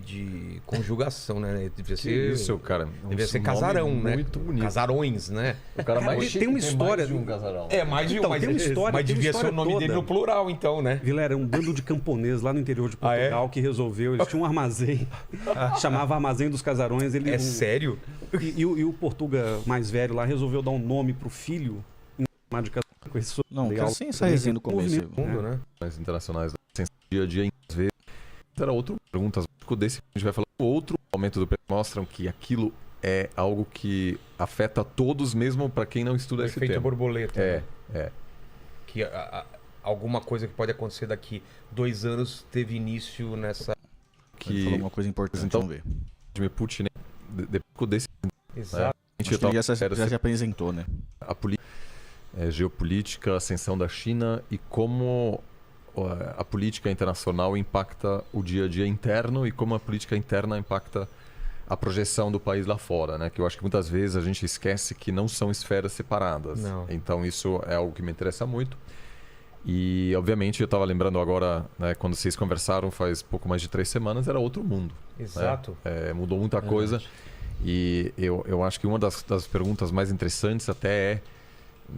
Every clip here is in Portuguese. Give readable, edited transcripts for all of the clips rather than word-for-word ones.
de conjugação, né? Devia ser, isso, cara. Devia ser casarão, né? Muito bonito. Casarões, né? O cara mais chique, tem uma história mais de um casarão. É, mais de um, Então, mas, tem uma história, mas tem uma devia ser o história nome toda. dele no plural, então, né? Vilela, um bando de camponês lá no interior de Portugal que resolveu. Eles tinham um armazém, chamava Armazém dos Casarões. É sério? E o Portuga mais velho lá resolveu dar um nome pro filho em chamar de casarão. Não, cara, sem essa resenha no começo. Mundo, né? Mais internacionais, dia a dia, às vezes. Era outra pergunta. Desse a gente vai falar. O outro aumento do preço mostram que aquilo é algo que afeta todos, mesmo para quem não estuda esse Efeito tema. borboleta. É. Que alguma coisa que pode acontecer daqui 2 anos teve início nessa... Ele falou uma coisa importante, então, vamos ver. Vladimir Putin, depois desse... Exato. Acho que ele já se apresentou, né? A geopolítica, a ascensão da China e como a política internacional impacta o dia a dia interno e como a política interna impacta a projeção do país lá fora, né? Que eu acho que muitas vezes a gente esquece que não são esferas separadas. Não. Então isso é algo que me interessa muito. E obviamente eu estava lembrando agora, né, quando vocês conversaram faz pouco mais de 3 semanas, era outro mundo. Exato. Né? Mudou muita coisa. E eu acho que uma das perguntas mais interessantes até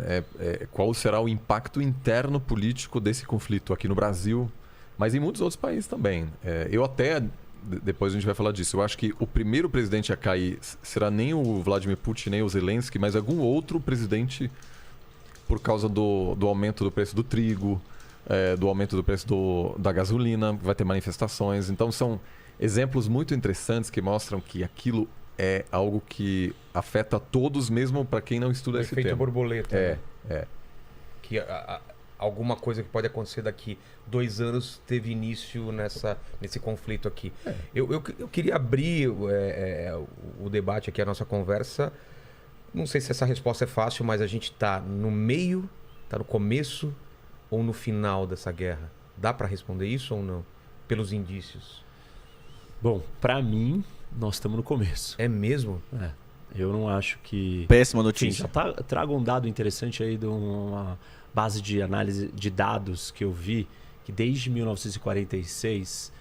é qual será o impacto interno político desse conflito aqui no Brasil, mas em muitos outros países também. Eu até, depois a gente vai falar disso, eu acho que o primeiro presidente a cair será nem o Vladimir Putin, nem o Zelensky, mas algum outro presidente por causa do aumento do preço do trigo, do aumento do preço da gasolina, vai ter manifestações. Então são exemplos muito interessantes que mostram que aquilo é algo que afeta todos, mesmo para quem não estuda esse tema. Efeito borboleta. É. Que alguma coisa que pode acontecer daqui 2 anos teve início nesse conflito aqui. Eu queria abrir o debate aqui, a nossa conversa. Não sei se essa resposta é fácil, mas a gente está no meio, está no começo ou no final dessa guerra? Dá para responder isso ou não? Pelos indícios. Bom, para mim, nós estamos no começo. É mesmo? Eu não acho que... Péssima Sim, notícia. já trago um dado interessante aí de uma base de análise de dados que eu vi, que desde 1946,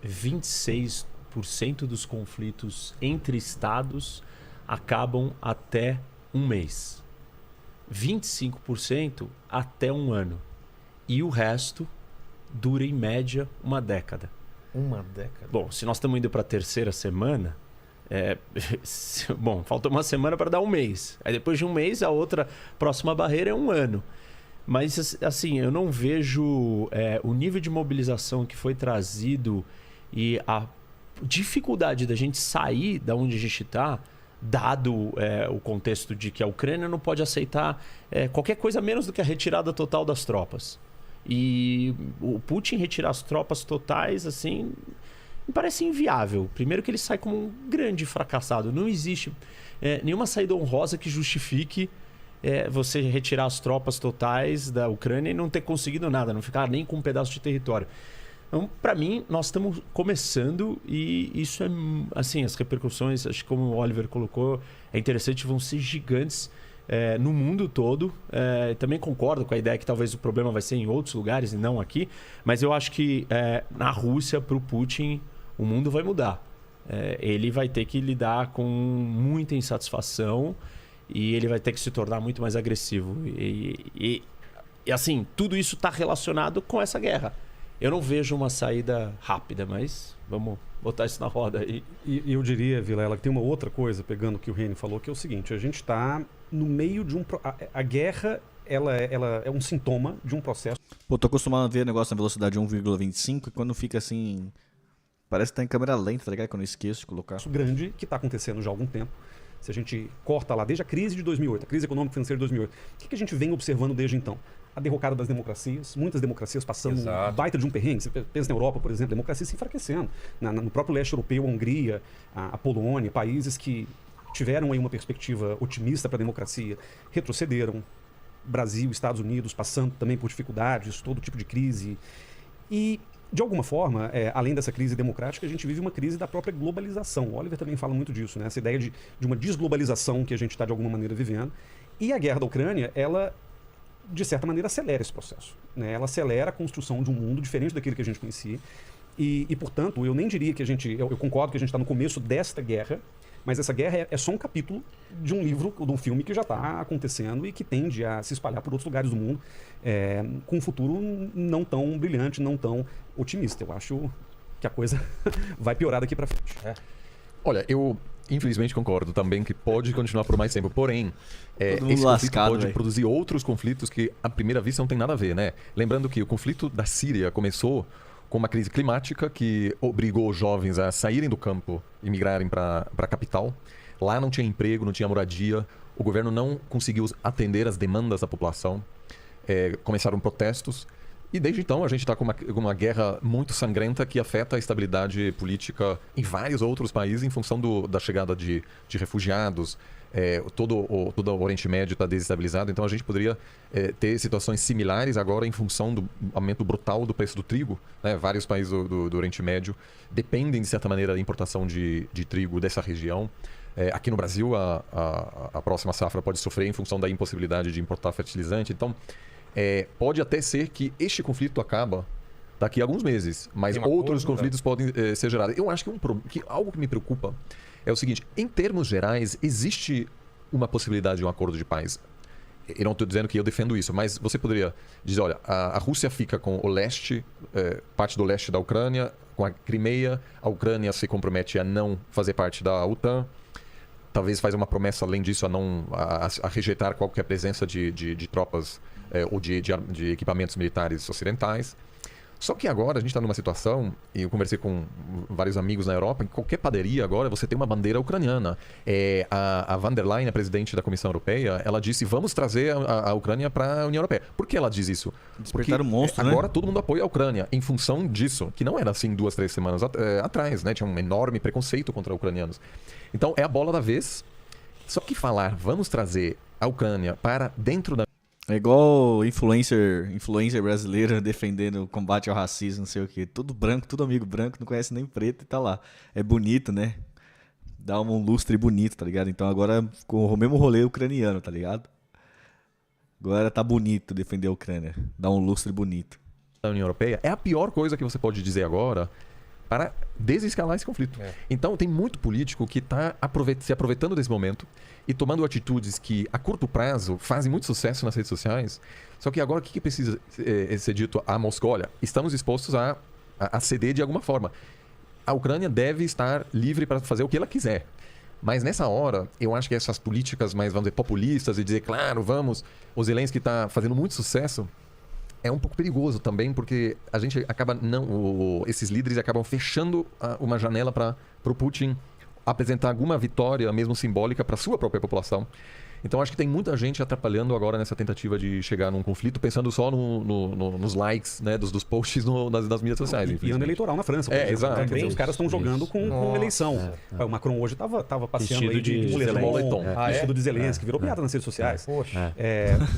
26% dos conflitos entre estados acabam até 1 mês. 25% até 1 ano. E o resto dura em média 1 década. 1 década? Bom, se nós estamos indo para a 3ª semana, bom, falta 1 semana para dar 1 mês. Aí depois de 1 mês, a outra próxima barreira é 1 ano. Mas assim, eu não vejo o nível de mobilização que foi trazido e a dificuldade da gente sair da onde a gente está, dado o contexto de que a Ucrânia não pode aceitar qualquer coisa menos do que a retirada total das tropas. E o Putin retirar as tropas totais, assim, me parece inviável. Primeiro que ele sai como um grande fracassado. Não existe nenhuma saída honrosa que justifique você retirar as tropas totais da Ucrânia e não ter conseguido nada, não ficar nem com um pedaço de território. Então, para mim, nós estamos começando e isso assim, as repercussões, acho que como o Oliver colocou, é interessante, vão ser gigantes no mundo todo. Também concordo com a ideia que talvez o problema vai ser em outros lugares e não aqui, mas eu acho que na Rússia, para o Putin, o mundo vai mudar. Ele vai ter que lidar com muita insatisfação e ele vai ter que se tornar muito mais agressivo. E assim, tudo isso está relacionado com essa guerra. Eu não vejo uma saída rápida, mas vamos botar isso na roda aí. E eu diria, Vilela, que tem uma outra coisa, pegando o que o Reni falou, que é o seguinte: a gente está no meio de a guerra, ela é um sintoma de um processo. Pô, tô acostumado a ver o negócio na velocidade 1,25 e quando fica assim, parece que tá em câmera lenta, tá ligado? Quando eu esqueço de colocar. Isso grande que está acontecendo já há algum tempo. Se a gente corta lá, desde a crise de 2008, a crise econômica e financeira de 2008, o que a gente vem observando desde então? A derrocada das democracias, muitas democracias passando um baita de um perrengue. Você pensa na Europa, por exemplo, a democracia se enfraquecendo. No próprio leste europeu, a Hungria, a Polônia, países que tiveram aí uma perspectiva otimista para a democracia, retrocederam. Brasil, Estados Unidos, passando também por dificuldades, todo tipo de crise. E, de alguma forma, além dessa crise democrática, a gente vive uma crise da própria globalização. O Oliver também fala muito disso, né? Essa ideia de uma desglobalização que a gente está, de alguma maneira, vivendo. E a guerra da Ucrânia, ela, de certa maneira, acelera esse processo, né? Ela acelera a construção de um mundo diferente daquele que a gente conhecia. E, portanto, eu nem diria que a gente... Eu concordo que a gente está no começo desta guerra, mas essa guerra é só um capítulo de um livro ou de um filme que já está acontecendo e que tende a se espalhar por outros lugares do mundo com um futuro não tão brilhante, não tão otimista. Eu acho que a coisa vai piorar daqui para frente. Olha, eu infelizmente concordo também que pode continuar por mais tempo. Porém, esse conflito pode produzir outros conflitos que à primeira vista não tem nada a ver, né? Lembrando que o conflito da Síria começou com uma crise climática que obrigou os jovens a saírem do campo e migrarem para a capital. Lá não tinha emprego, não tinha moradia. O governo não conseguiu atender as demandas da população. Começaram protestos. E desde então a gente está com uma guerra muito sangrenta que afeta a estabilidade política em vários outros países em função da chegada de refugiados. Todo o Oriente Médio está desestabilizado, então a gente poderia ter situações similares agora em função do aumento brutal do preço do trigo, né? Vários países do Oriente Médio dependem, de certa maneira, da importação de trigo dessa região. Aqui no Brasil, a próxima safra pode sofrer em função da impossibilidade de importar fertilizante. Então, pode até ser que este conflito acaba daqui a alguns meses, mas outros conflitos podem ser gerados. Eu acho que algo que me preocupa é o seguinte: em termos gerais, existe uma possibilidade de um acordo de paz. Eu não estou dizendo que eu defendo isso, mas você poderia dizer, olha, a Rússia fica com o leste, parte do leste da Ucrânia, com a Crimeia, a Ucrânia se compromete a não fazer parte da OTAN, talvez faz uma promessa, além disso, a rejeitar qualquer presença de tropas ou de equipamentos militares ocidentais. Só que agora a gente está numa situação, e eu conversei com vários amigos na Europa, em qualquer padaria agora você tem uma bandeira ucraniana. A Van der Leyen, a presidente da Comissão Europeia, ela disse: vamos trazer a Ucrânia para a União Europeia. Por que ela diz isso? Porque agora todo mundo apoia a Ucrânia em função disso, que não era assim 2, 3 semanas atrás, né? Tinha um enorme preconceito contra ucranianos. Então é a bola da vez. Só que falar, vamos trazer a Ucrânia para dentro da... É igual influencer brasileira defendendo o combate ao racismo, não sei o quê. Tudo branco, tudo amigo branco, não conhece nem preto e tá lá. É bonito, né? Dá um lustre bonito, tá ligado? Então agora ficou o mesmo rolê ucraniano, tá ligado? Agora tá bonito defender a Ucrânia. Dá um lustre bonito. A União Europeia é a pior coisa que você pode dizer agora para desescalar esse conflito. Então tem muito político que está se aproveitando desse momento e tomando atitudes que a curto prazo fazem muito sucesso nas redes sociais. Só que agora o que precisa ser dito a Moscou? Olha, estamos dispostos a ceder de alguma forma. A Ucrânia deve estar livre para fazer o que ela quiser. Mas nessa hora, eu acho que essas políticas mais, vamos dizer, populistas e dizer, claro, vamos, o Zelensky está fazendo muito sucesso, é um pouco perigoso também, porque a gente acaba esses líderes acabam fechando uma janela para o Putin apresentar alguma vitória, mesmo simbólica, para a sua própria população. Então acho que tem muita gente atrapalhando agora nessa tentativa de chegar num conflito, pensando só nos likes, né, dos posts nas mídias sociais. E ano eleitoral na França. Exato. Quer dizer, os caras estão jogando com eleição. O Macron hoje estava passeando aí de moletom, vestido de Zelensky, virou piada nas redes sociais.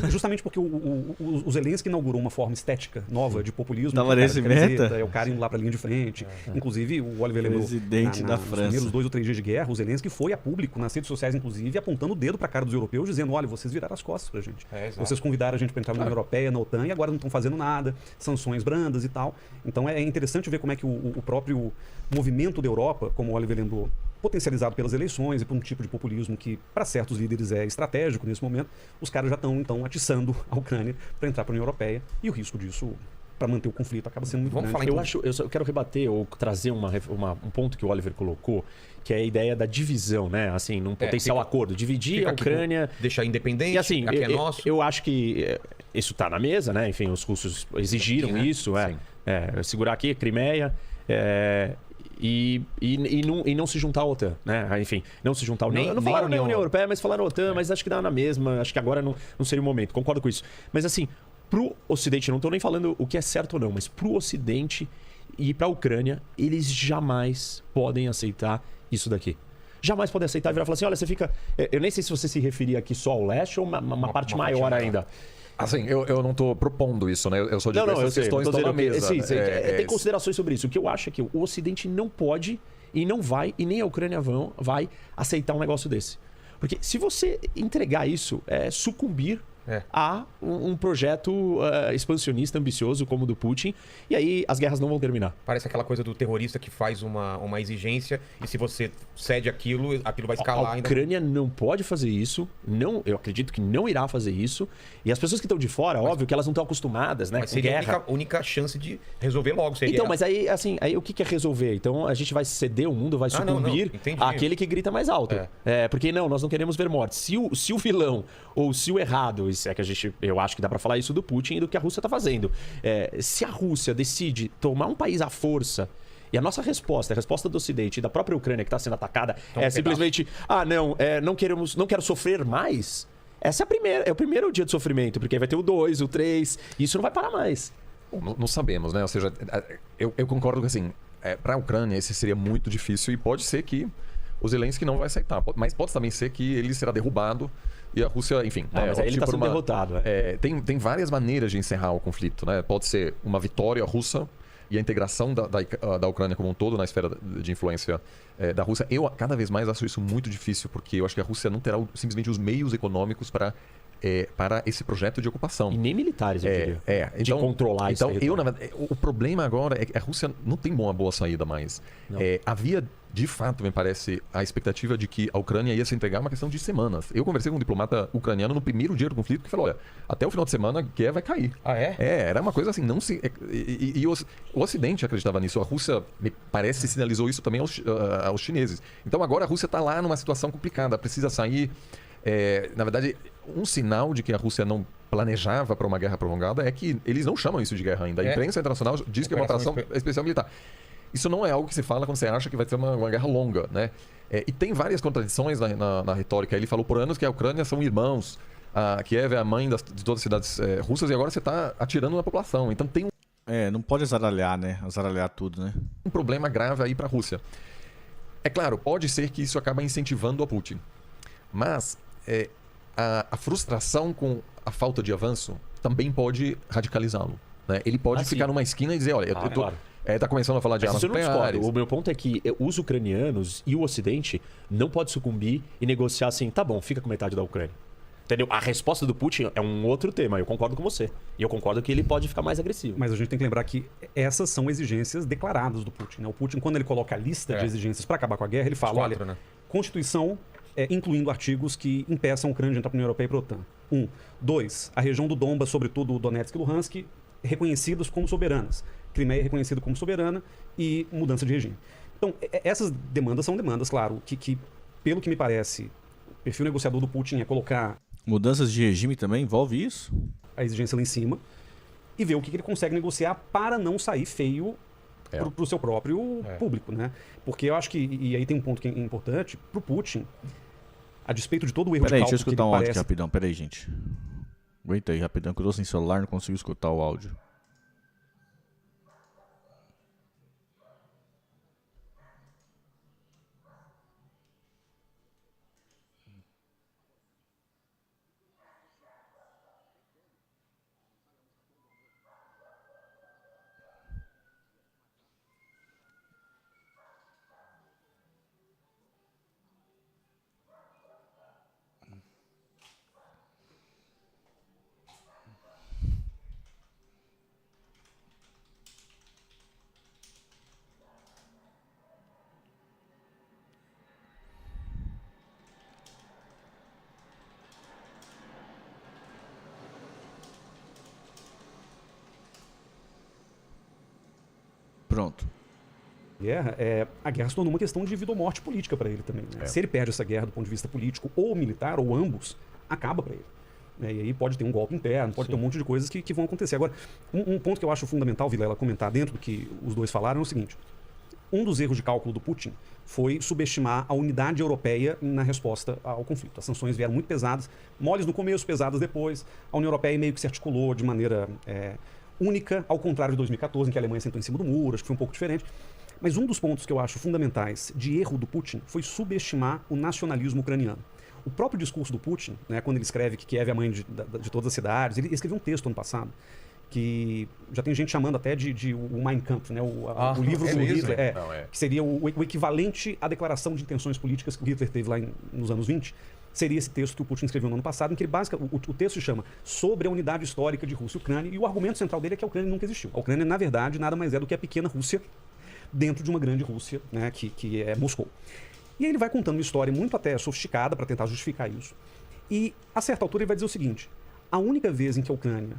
Justamente porque o Zelensky inaugurou uma forma estética nova de populismo. Tava nesse meta. É o cara indo lá para a linha de frente. Inclusive, o Oliver lembrou, presidente da França. Nos primeiros 2 ou 3 dias de guerra, o Zelensky foi a público, nas redes sociais inclusive, apontando o dedo para a cara dos europeus, dizendo, olha, vocês viraram as costas pra gente. Vocês convidaram a gente para entrar na União Europeia, na OTAN, e agora não estão fazendo nada, sanções brandas e tal. Então é interessante ver como é que o próprio movimento da Europa, como o Oliver lembrou, potencializado pelas eleições e por um tipo de populismo que, para certos líderes, é estratégico nesse momento, os caras já estão, então, atiçando a Ucrânia para entrar para a União Europeia, e o risco disso, para manter o conflito, acaba sendo muito grande. Eu quero rebater ou trazer um ponto que o Oliver colocou, que é a ideia da divisão, né? Assim, num potencial acordo. Dividir a Ucrânia... Deixar independente, e, assim, aqui é nosso. Eu acho que isso está na mesa, né? Enfim, os russos exigiram isso. Segurar aqui a Crimeia... E não se juntar à OTAN, né? Enfim, não se juntar... não falaram na União Europeia, mas falaram OTAN, mas acho que dá na mesma. Acho que agora não seria o momento. Concordo com isso. Mas assim, pro Ocidente, não estou nem falando o que é certo ou não, mas pro Ocidente e pra Ucrânia, eles jamais podem aceitar isso daqui. Jamais podem aceitar e virar e falar assim, olha, você fica... Eu nem sei se você se referia aqui só ao leste ou uma parte maior ainda. Assim, eu não estou propondo isso, né? Eu só digo que essas questões estão na mesa. Sim, tem considerações sobre isso. O que eu acho é que o Ocidente não pode e não vai, e nem a Ucrânia vai aceitar um negócio desse. Porque se você entregar isso, sucumbir a um projeto expansionista, ambicioso, como o do Putin. E aí as guerras não vão terminar. Parece aquela coisa do terrorista que faz uma exigência e se você cede aquilo vai escalar ainda. A Ucrânia não pode fazer isso. Eu acredito que não irá fazer isso. E as pessoas que estão de fora, óbvio que elas não estão acostumadas, né? Mas seria a única chance de resolver logo. Seria... Então, mas aí, assim, o que é resolver? Então a gente vai ceder o mundo, vai sucumbir àquele que grita mais alto. Porque nós não queremos ver mortes. Se o vilão ou se o errado, isso é que eu acho que dá pra falar isso do Putin e do que a Rússia tá fazendo. Se a Rússia decide tomar um país à força, e a nossa resposta, a resposta do Ocidente e da própria Ucrânia que está sendo atacada, simplesmente, não quero sofrer mais. Essa é o primeiro dia de sofrimento, porque aí vai ter o 2, o 3, e isso não vai parar mais. Não sabemos, né? Ou seja, eu concordo que assim, para a Ucrânia esse seria muito difícil e pode ser que o Zelensky não vai aceitar, mas pode também ser que ele será derrubado e a Rússia, enfim... mas aí ele está sendo derrotado. Tem várias maneiras de encerrar o conflito, né? Pode ser uma vitória russa e a integração da Ucrânia como um todo na esfera de influência da Rússia. Eu cada vez mais acho isso muito difícil, porque eu acho que a Rússia não terá simplesmente os meios econômicos para esse projeto de ocupação. E nem militares, eu diria. De controlar isso. Então, o problema agora é que a Rússia não tem uma boa saída mais. Havia, de fato, me parece, a expectativa de que a Ucrânia ia se entregar uma questão de semanas. Eu conversei com um diplomata ucraniano no primeiro dia do conflito que falou, olha, até o final de semana Kiev vai cair. Era uma coisa assim, não se... E o Ocidente acreditava nisso. A Rússia, me parece, sinalizou isso também aos chineses. Então agora a Rússia está lá numa situação complicada, precisa sair... na verdade, um sinal de que a Rússia não planejava para uma guerra prolongada é que eles não chamam isso de guerra ainda. A imprensa internacional diz que é uma operação especial militar. Isso não é algo que se fala quando você acha que vai ser uma guerra longa, né? E tem várias contradições na retórica. Ele falou por anos que a Ucrânia são irmãos, a Kiev é a mãe de todas as cidades russas e agora você está atirando na população. Então tem não pode azaralhar, né? Azaralhar tudo, né? Um problema grave aí para a Rússia. É claro, pode ser que isso acaba incentivando a Putin. Mas a frustração com a falta de avanço também pode radicalizá-lo. Né? Ele pode ficar numa esquina e dizer, olha, tá começando a falar de armas nucleares. O meu ponto é que os ucranianos e o Ocidente não podem sucumbir e negociar assim, tá bom, fica com metade da Ucrânia. Entendeu? A resposta do Putin é um outro tema, eu concordo com você. E eu concordo que ele pode ficar mais agressivo. Mas a gente tem que lembrar que essas são exigências declaradas do Putin. Né? O Putin, quando ele coloca a lista de exigências para acabar com a guerra, ele fala, olha, Constituição... incluindo artigos que impeçam a Ucrânia de entrar para a União Europeia e para a OTAN. 2. A região do Donbas, sobretudo o Donetsk e Luhansk, reconhecidas como soberanas. Crimeia reconhecida como soberana e mudança de regime. Então, essas demandas são demandas, claro, que pelo que me parece, o perfil negociador do Putin é colocar... Mudanças de regime também envolve isso? A exigência lá em cima e ver o que ele consegue negociar para não sair feio para o seu próprio público, né? Porque eu acho que, e aí tem um ponto que é importante, para o Putin... A despeito de todo o erro de cálculo... Deixa eu escutar um áudio aqui rapidão. Peraí, gente. Aguenta aí rapidão, que eu tô sem celular, não consigo escutar o áudio. Pronto. A guerra se tornou uma questão de vida ou morte política para ele também. Né? Se ele perde essa guerra do ponto de vista político ou militar, ou ambos, acaba para ele. E aí pode ter um golpe interno, pode ter um monte de coisas que vão acontecer. Agora, um ponto que eu acho fundamental, Vilela, comentar dentro do que os dois falaram é o seguinte. Um dos erros de cálculo do Putin foi subestimar a unidade europeia na resposta ao conflito. As sanções vieram muito pesadas, moles no começo, pesadas depois. A União Europeia meio que se articulou de maneira... única, ao contrário de 2014, em que a Alemanha sentou em cima do muro, acho que foi um pouco diferente. Mas um dos pontos que eu acho fundamentais de erro do Putin foi subestimar o nacionalismo ucraniano. O próprio discurso do Putin, né, quando ele escreve que Kiev é a mãe de todas as cidades, ele escreveu um texto ano passado, que já tem gente chamando até de o Mein Kampf, né, o livro do Hitler, que seria o equivalente à declaração de intenções políticas que o Hitler teve lá nos anos 20. seria esse texto que o Putin escreveu no ano passado, em que ele o texto se chama Sobre a Unidade Histórica de Rússia e Ucrânia, e o argumento central dele é que a Ucrânia nunca existiu. A Ucrânia, na verdade, nada mais é do que a pequena Rússia dentro de uma grande Rússia, né, que é Moscou. E aí ele vai contando uma história muito até sofisticada para tentar justificar isso. E, a certa altura, ele vai dizer o seguinte: a única vez em que a Ucrânia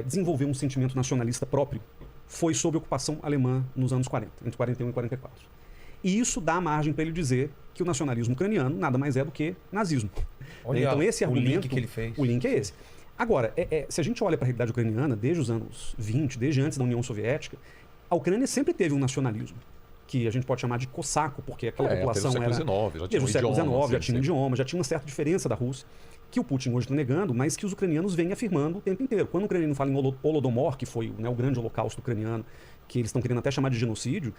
desenvolveu um sentimento nacionalista próprio foi sob a ocupação alemã nos anos 40, entre 41 e 44. E isso dá margem para ele dizer que o nacionalismo ucraniano nada mais é do que nazismo. Olha, então esse argumento, o link que ele fez. O link é esse. Agora, se a gente olha para a realidade ucraniana, desde os anos 20, desde antes da União Soviética, a Ucrânia sempre teve um nacionalismo, que a gente pode chamar de cossaco, porque aquela população era... Desde o século XIX, já tinha um idioma, já tinha uma certa diferença da Rússia, que o Putin hoje está negando, mas que os ucranianos vêm afirmando o tempo inteiro. Quando o ucraniano fala em Holodomor, que foi o grande holocausto ucraniano, que eles estão querendo até chamar de genocídio,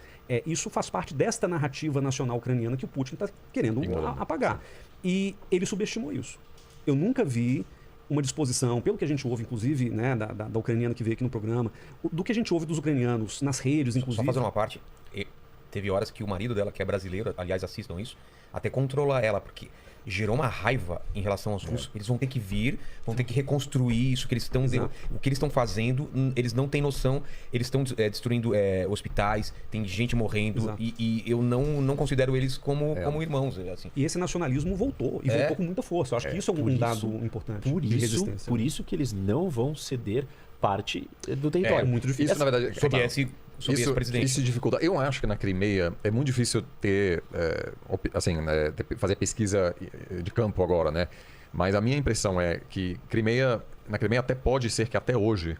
isso faz parte desta narrativa nacional ucraniana que o Putin está querendo apagar. E ele subestimou isso. Eu nunca vi uma disposição, pelo que a gente ouve, inclusive, né, da ucraniana que veio aqui no programa, do que a gente ouve dos ucranianos nas redes, inclusive... Só fazendo uma parte, teve horas que o marido dela, que é brasileiro, aliás, assistam isso, até controla ela, porque gerou uma raiva em relação aos russos. Eles vão ter que vir, vão ter que reconstruir isso que eles estão... O que eles estão fazendo, eles não têm noção. Eles estão destruindo hospitais, tem gente morrendo. E eu não considero eles como irmãos. Assim. E esse nacionalismo voltou, e voltou com muita força. Eu acho que isso é um dado importante de resistência. Por isso que eles não vão ceder parte do território. É muito difícil. Isso, na verdade, sobre esse presidente. Isso dificulta. Eu acho que na Crimeia é muito difícil ter, fazer pesquisa de campo agora, né? Mas a minha impressão é que na Crimeia até pode ser que até hoje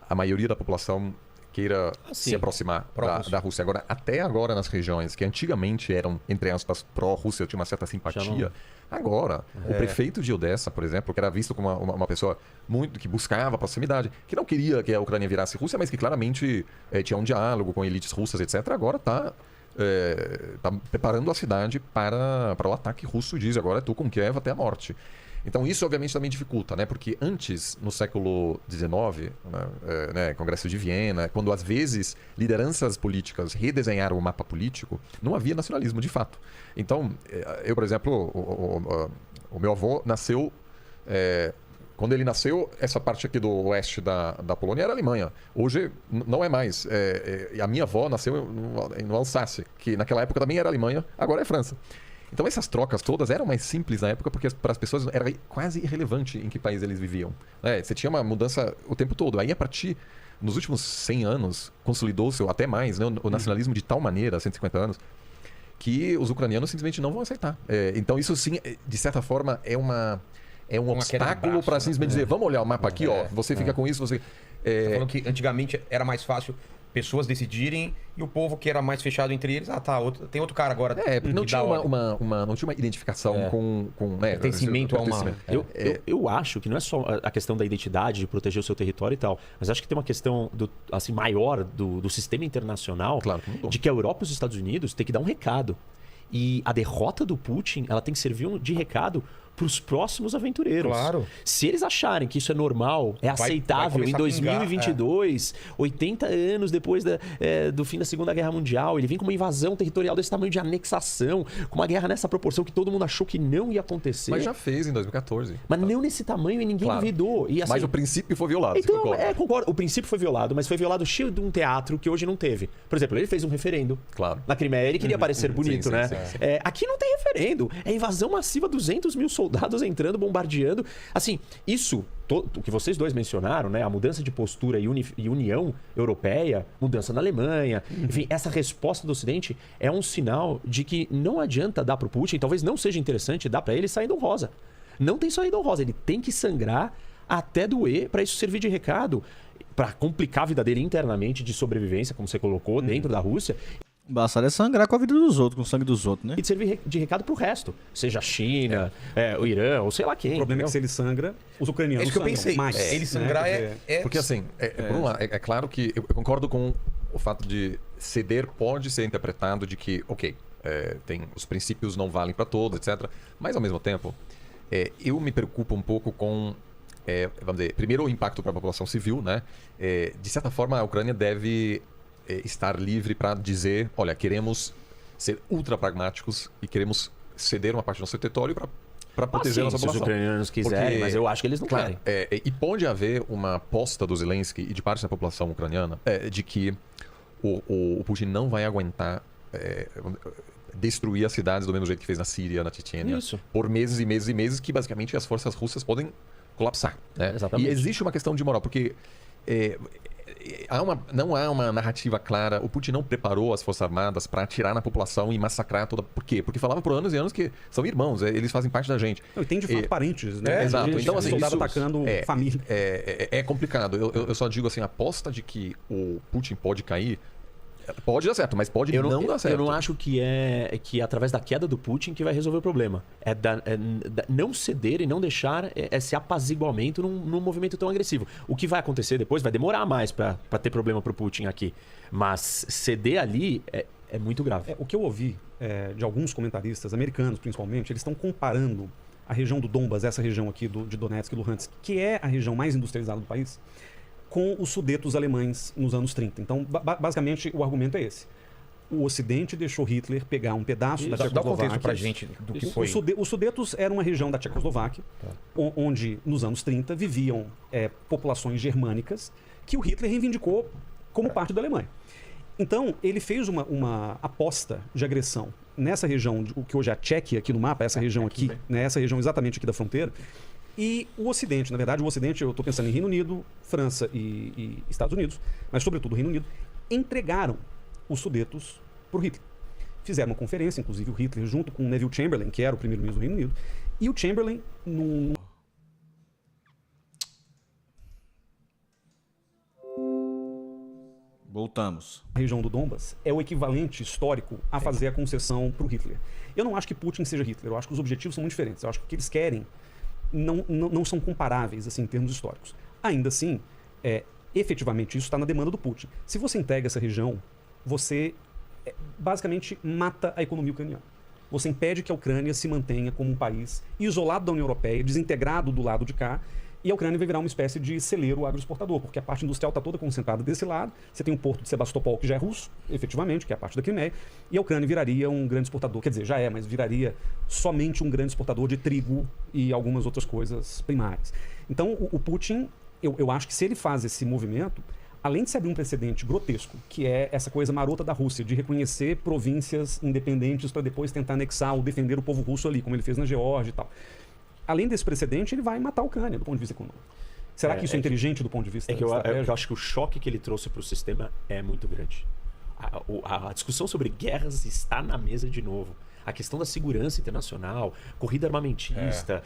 a maioria da população queira se aproximar da Rússia. Agora, até agora nas regiões que antigamente eram, entre aspas, pró-Rússia, tinha uma certa simpatia. Agora, o prefeito de Odessa, por exemplo, que era visto como uma pessoa que buscava proximidade, que não queria que a Ucrânia virasse Rússia, mas que claramente tinha um diálogo com elites russas, etc., agora está preparando a cidade para o ataque russo, diz agora estou com Kiev até a morte. Então isso obviamente também dificulta, né? Porque antes, no século XIX, Congresso de Viena, quando às vezes lideranças políticas redesenharam o mapa político, não havia nacionalismo de fato. Então, eu, por exemplo, o meu avô nasceu... quando ele nasceu, essa parte aqui do oeste da Polônia era Alemanha. Hoje não é mais. A minha avó nasceu no Alsácia, que naquela época também era Alemanha, agora é França. Então essas trocas todas eram mais simples na época porque para as pessoas era quase irrelevante em que país eles viviam. Você tinha uma mudança o tempo todo. Aí a partir, nos últimos 100 anos, consolidou-se, ou até mais, né, o nacionalismo de tal maneira, 150 anos, que os ucranianos simplesmente não vão aceitar. Então isso sim, de certa forma, é um obstáculo para simplesmente dizer, vamos olhar o mapa aqui, você fica com isso, você... Você tá falando que antigamente era mais fácil pessoas decidirem e o povo que era mais fechado entre eles, tem outro cara agora. Porque não tinha não tinha uma identificação com pertencimento a uma... Eu acho que não é só a questão da identidade, de proteger o seu território e tal, mas acho que tem uma questão maior do sistema internacional, de que a Europa e os Estados Unidos têm que dar um recado. E a derrota do Putin, ela tem que servir de recado para os próximos aventureiros. Claro. Se eles acharem que isso é normal, aceitável, em 2022, 80 anos depois do fim da Segunda Guerra Mundial, ele vem com uma invasão territorial desse tamanho de anexação, com uma guerra nessa proporção que todo mundo achou que não ia acontecer. Mas já fez em 2014. Mas não nesse tamanho e ninguém duvidou. E, mas o princípio foi violado. Então, concordo. O princípio foi violado, mas foi violado cheio de um teatro que hoje não teve. Por exemplo, ele fez um referendo na Crimeia, ele queria parecer bonito, né? Sim. Aqui não tem referendo. É invasão massiva, 200 mil soldados entrando, bombardeando. Assim, isso, o que vocês dois mencionaram, né? A mudança de postura e união europeia, mudança na Alemanha, enfim, essa resposta do Ocidente é um sinal de que não adianta dar para o Putin, talvez não seja interessante dar para ele saída honrosa. Não tem saída honrosa, ele tem que sangrar até doer para isso servir de recado, para complicar a vida dele internamente de sobrevivência, como você colocou, dentro da Rússia. Basta sangrar com a vida dos outros, com o sangue dos outros, né? E de servir de recado pro resto. Seja a China, o Irã, ou sei lá quem. O problema é que se ele sangra, os ucranianos sangram. É isso que eu pensei. Mais. Ele sangrar Porque assim, por um lado, é claro que eu concordo com o fato de ceder pode ser interpretado de que, os princípios não valem para todos, etc. Mas ao mesmo tempo, eu me preocupo um pouco com, vamos dizer, primeiro o impacto para a população civil, né? De certa forma, a Ucrânia deve estar livre para dizer, olha, queremos ser ultra pragmáticos e queremos ceder uma parte do nosso território para para proteger a nossa população. Se os ucranianos quiserem, mas eu acho que eles não querem. E pode haver uma aposta do Zelensky e de parte da população ucraniana de que o Putin não vai aguentar destruir as cidades do mesmo jeito que fez na Síria, na Chechênia, por meses e meses e meses, que basicamente as forças russas podem colapsar. Né? Exatamente. E existe uma questão de moral, porque não há uma narrativa clara. O Putin não preparou as Forças Armadas para atirar na população e massacrar toda. Por quê? Porque falava por anos e anos que são irmãos, eles fazem parte da gente. Não, e tem de fato parentes, né? Exato. Então, assim, soldado atacando família. É complicado. Eu só digo assim, a aposta de que o Putin pode cair. Pode dar certo, mas pode não dar certo. Eu não acho que através da queda do Putin que vai resolver o problema. Não ceder e não deixar esse apaziguamento num movimento tão agressivo. O que vai acontecer depois vai demorar mais para ter problema para o Putin aqui. Mas ceder ali é muito grave. O que eu ouvi de alguns comentaristas, americanos principalmente, eles estão comparando a região do Donbas, essa região aqui de Donetsk e Luhansk, que é a região mais industrializada do país, com os Sudetos alemães nos anos 30. Então, basicamente, o argumento é esse. O Ocidente deixou Hitler pegar um pedaço da Tchecoslováquia. Dá um contexto pra gente do que foi. Os Sudetos eram uma região da Tchecoslováquia, onde, nos anos 30, viviam populações germânicas que o Hitler reivindicou como parte da Alemanha. Então, ele fez uma aposta de agressão nessa região, o que hoje é a Tchequia aqui no mapa, essa região aqui, né, essa região exatamente aqui da fronteira. E o Ocidente, na verdade, eu estou pensando em Reino Unido, França e Estados Unidos, mas sobretudo o Reino Unido, entregaram os Sudetos para o Hitler. Fizeram uma conferência, inclusive o Hitler, junto com o Neville Chamberlain, que era o primeiro-ministro do Reino Unido, e o Chamberlain, Voltamos. A região do Donbas é o equivalente histórico a fazer a concessão para o Hitler. Eu não acho que Putin seja Hitler, eu acho que os objetivos são muito diferentes. Eu acho que o que eles querem não são comparáveis assim, em termos históricos. Ainda assim, efetivamente, isso está na demanda do Putin. Se você entrega essa região, você basicamente mata a economia ucraniana. Você impede que a Ucrânia se mantenha como um país isolado da União Europeia, desintegrado do lado de cá, e a Ucrânia vai virar uma espécie de celeiro agroexportador, porque a parte industrial está toda concentrada desse lado. Você tem o porto de Sebastopol, que já é russo, efetivamente, que é a parte da Crimeia, e a Ucrânia viraria um grande exportador. Quer dizer, já mas viraria somente um grande exportador de trigo e algumas outras coisas primárias. Então, o Putin, eu acho que se ele faz esse movimento, além de se abrir um precedente grotesco, que é essa coisa marota da Rússia, de reconhecer províncias independentes para depois tentar anexar ou defender o povo russo ali, como ele fez na Geórgia e tal. Além desse precedente, ele vai matar a Ucrânia do ponto de vista econômico. Será que isso é inteligente do ponto de vista estratégico? Eu acho que o choque que ele trouxe para o sistema é muito grande. A discussão sobre guerras está na mesa de novo. A questão da segurança internacional, corrida armamentista,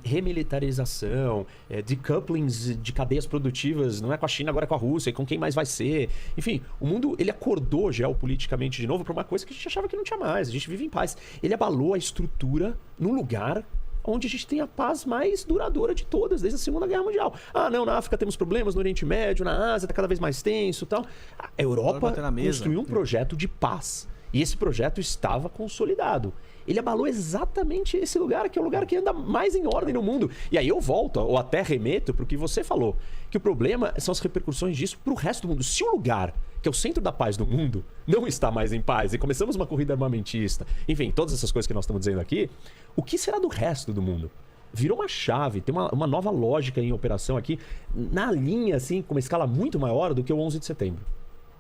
remilitarização, decouplings de cadeias produtivas, não é com a China, agora é com a Rússia, e com quem mais vai ser. Enfim, o mundo ele acordou geopoliticamente de novo para uma coisa que a gente achava que não tinha mais. A gente vive em paz. Ele abalou a estrutura num lugar onde a gente tem a paz mais duradoura de todas, desde a Segunda Guerra Mundial. Não, na África temos problemas, no Oriente Médio, na Ásia está cada vez mais tenso e tal. A Europa construiu um projeto de paz. E esse projeto estava consolidado. Ele abalou exatamente esse lugar, que é o lugar que anda mais em ordem no mundo. E aí eu volto, ou até remeto para o que você falou, que o problema são as repercussões disso para o resto do mundo. Se o lugar, que é o centro da paz do mundo, não está mais em paz, e começamos uma corrida armamentista, enfim, todas essas coisas que nós estamos dizendo aqui, o que será do resto do mundo? Virou uma chave, tem uma nova lógica em operação aqui, na linha, assim, com uma escala muito maior do que o 11 de setembro.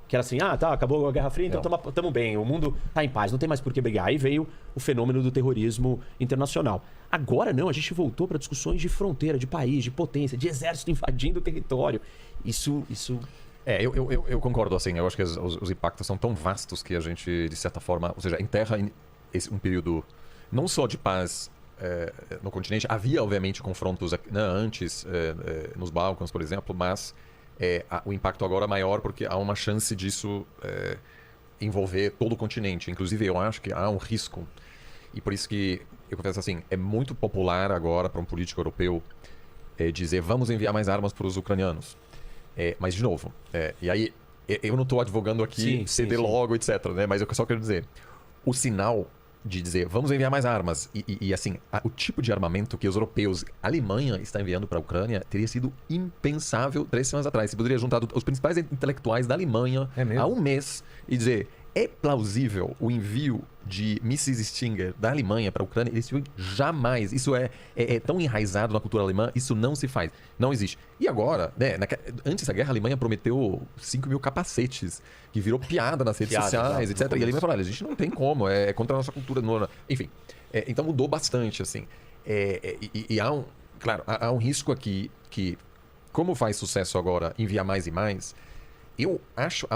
Que era assim, acabou a Guerra Fria, então estamos bem, o mundo está em paz, não tem mais por que brigar. Aí veio o fenômeno do terrorismo internacional. Agora não, a gente voltou para discussões de fronteira, de país, de potência, de exército invadindo o território. Isso... Eu concordo, assim, eu acho que os impactos são tão vastos que a gente, de certa forma, ou seja, enterra um período não só de paz no continente. Havia, obviamente, confrontos antes, nos Balcãs, por exemplo, mas... o impacto agora é maior porque há uma chance disso envolver todo o continente. Inclusive, eu acho que há um risco. E por isso que eu confesso assim, é muito popular agora para um político europeu dizer vamos enviar mais armas para os ucranianos. Mas, de novo, e aí eu não estou advogando aqui ceder logo, etc. Né? Mas eu só quero dizer, o sinal de dizer vamos enviar mais armas e assim, o tipo de armamento que os europeus, a Alemanha está enviando para a Ucrânia teria sido impensável 3 semanas atrás. Você poderia juntar os principais intelectuais da Alemanha há um mês e dizer É plausível o envio de mísseis Stinger da Alemanha para a Ucrânia? Jamais. Isso é tão enraizado na cultura alemã, isso não se faz. Não existe. E agora, né, antes da guerra, a Alemanha prometeu 5 mil capacetes, que virou piada nas redes sociais, etc. E a Alemanha falou, olha, a gente não tem como, é contra a nossa cultura. Enfim, então mudou bastante, assim. E há há um risco aqui que, como faz sucesso agora enviar mais e mais, eu acho